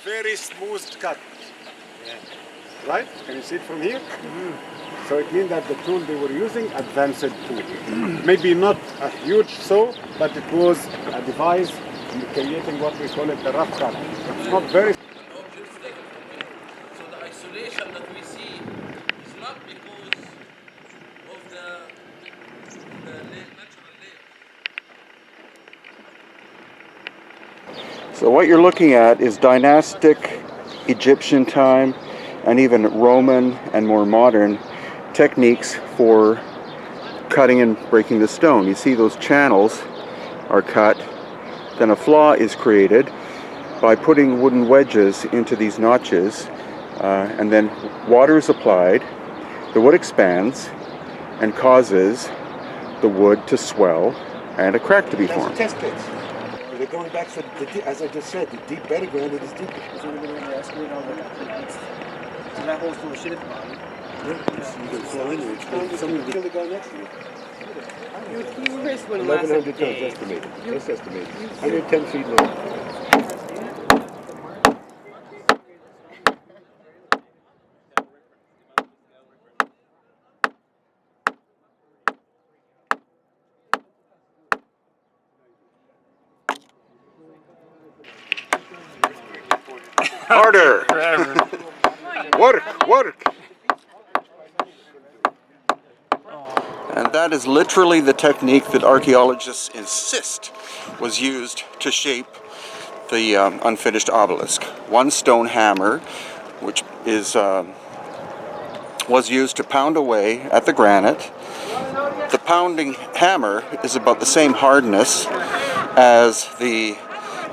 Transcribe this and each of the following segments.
very smooth cut. Yeah. Right? Can you see it from here? So it means that the tool they were using, advanced tool. Maybe not a huge saw, but it was a device creating what we call it the rough cut. It's not very. So the isolation that we see is not because of the natural layer. So what you're looking at is dynastic Egyptian time and even Roman and more modern techniques for cutting and breaking the stone. You see those channels are cut, then a flaw is created by putting wooden wedges into these notches, and then water is applied, the wood expands and causes the wood to swell and a crack to be formed. That's test pits. They're going back to as I just said, the deep bedding ground is deep. So that hole's full of shit at the bottom. You can fall in there. Someone kill the guy next to you. You risked one last 1,100 tons estimated. Just estimated. 110 feet long. Harder! Work! And that is literally the technique that archaeologists insist was used to shape the unfinished obelisk. One stone hammer, which is was used to pound away at the granite. The pounding hammer is about the same hardness as the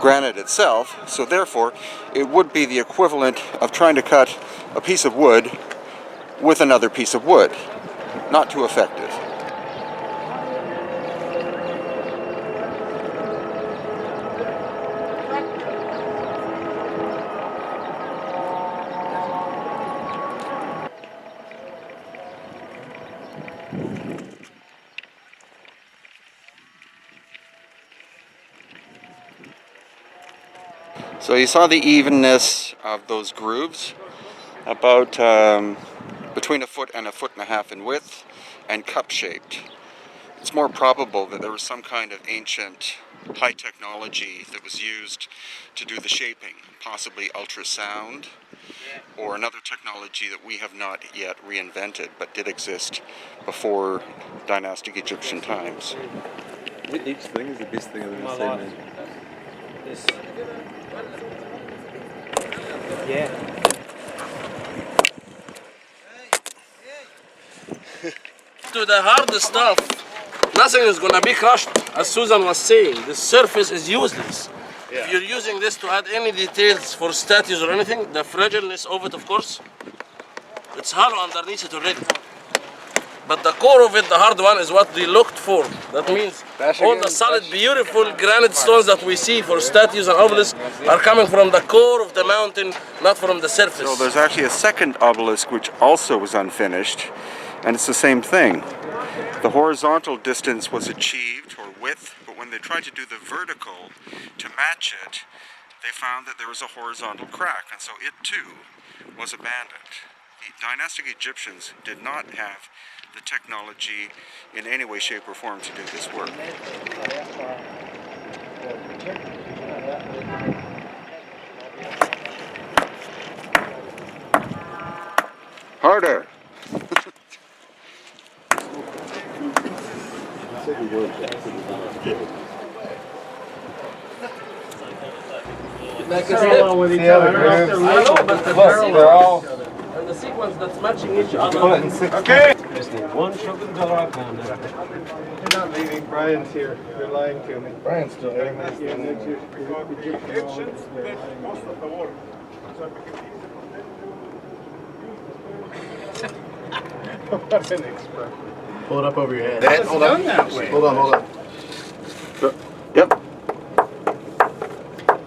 granite itself, so therefore it would be the equivalent of trying to cut a piece of wood with another piece of wood. Not too effective. So you saw the evenness of those grooves, about between a foot and a foot and a half in width, and cup-shaped. It's more probable that there was some kind of ancient high technology that was used to do the shaping, possibly ultrasound, or another technology that we have not yet reinvented, but did exist before dynastic Egyptian times. Each thing is the best thing I've ever seen, man. This. Yeah. To the hard stuff, nothing is going to be crushed. As Susan was saying, the surface is useless. If you're using this to add any details for statues or anything, the fragileness of it, of course, it's hollow underneath it already. But the core of it, the hard one, is what they looked for. That means all the solid, beautiful granite stones that we see for statues and obelisks are coming from the core of the mountain, not from the surface. So there's actually a second obelisk which also was unfinished, and it's the same thing. The horizontal distance was achieved, or width, but when they tried to do the vertical to match it, they found that there was a horizontal crack, and so it too was abandoned. The dynastic Egyptians did not have the technology in any way, shape, or form to do this work. Harder! Like a step. With each other. I know, but they're all and the sequence that's matching each other. Okay. Just need one shove of the dollar I pound it. You're not leaving. Brian's here. You're lying to me. Brian's still here. Egyptians did most of the work. What an expression. Pull it up over your head. Hold on. Hold on. Yep.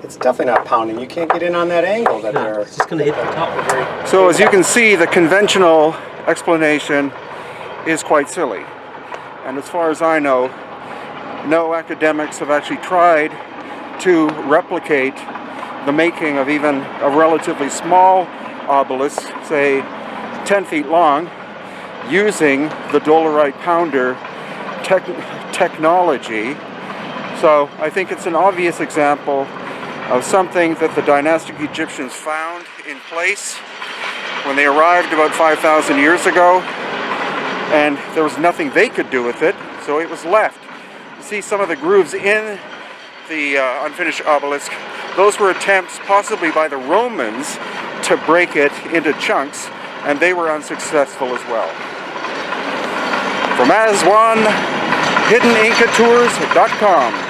It's definitely not pounding. You can't get in on that angle that they're... It's just going to hit the top of it. So as you can see, the conventional explanation is quite silly. And as far as I know, no academics have actually tried to replicate the making of even a relatively small obelisk, say 10 feet long, using the dolerite pounder technology. So I think it's an obvious example of something that the dynastic Egyptians found in place when they arrived about 5,000 years ago, and there was nothing they could do with it, so it was left. You see some of the grooves in the unfinished obelisk. Those were attempts, possibly by the Romans, to break it into chunks, and they were unsuccessful as well. From Aswan, HiddenIncaTours.com.